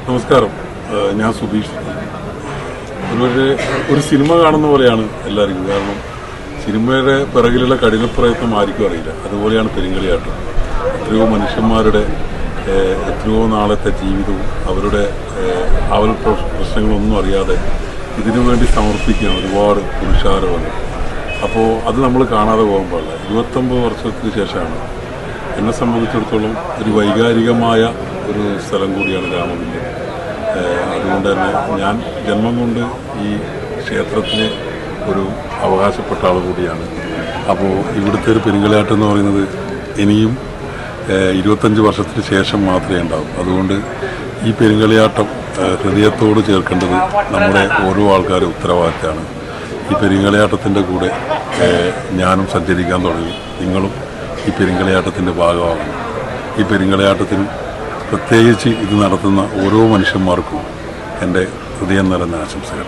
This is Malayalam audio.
നമസ്കാരം, ഞാൻ സുധീഷ്. ഒരു സിനിമ കാണുന്ന പോലെയാണ് എല്ലാവർക്കും. കാരണം സിനിമയുടെ പിറകിലുള്ള കഠിനപ്രയത്നം ആർക്കും അറിയില്ല. അതുപോലെയാണ് പെരുങ്കളിയാട്ടം. എത്രയോ മനുഷ്യന്മാരുടെ എത്രയോ നാളത്തെ ജീവിതവും അവരുടെ പ്രശ്നങ്ങളൊന്നും അറിയാതെ ഇതിനു വേണ്ടി സമർപ്പിക്കുകയാണ് ഒരുപാട് പുരുഷാരമാണ്. അപ്പോൾ അത് നമ്മൾ കാണാതെ പോകാൻ പാടില്ല. 29 വർഷത്തിന് ശേഷമാണ് എന്നെ സംബന്ധിച്ചിടത്തോളം ഒരു വൈകാരികമായ ഒരു സ്ഥലം കൂടിയാണ് രാമവില്യം. അതുകൊണ്ട് തന്നെ ഞാൻ ജന്മം കൊണ്ട് ഈ ക്ഷേത്രത്തിന് ഒരു അവകാശപ്പെട്ട ആൾ കൂടിയാണ്. അപ്പോൾ ഇവിടുത്തെ ഒരു പെരുങ്കളിയാട്ടം എന്ന് പറയുന്നത് ഇനിയും 25 വർഷത്തിന് ശേഷം മാത്രമേ ഉണ്ടാവും. അതുകൊണ്ട് ഈ പെരുങ്കളിയാട്ടം ഹൃദയത്തോട് ചേർക്കേണ്ടത് നമ്മുടെ ഓരോ ആൾക്കാരും ഉത്തരവാദിത്തമാണ്. ഈ പെരുങ്കളിയാട്ടത്തിൻ്റെ കൂടെ ഞാനും സഞ്ചരിക്കാൻ തുടങ്ങി. നിങ്ങളും ഈ പെരുങ്കളിയാട്ടത്തിൻ്റെ ഭാഗമാകണം. ഈ പെരുങ്കളിയാട്ടത്തിന് പ്രത്യേകിച്ച് ഇത് നടത്തുന്ന ഓരോ മനുഷ്യന്മാർക്കും എൻ്റെ ഹൃദയം നിറഞ്ഞ ആശംസകൾ.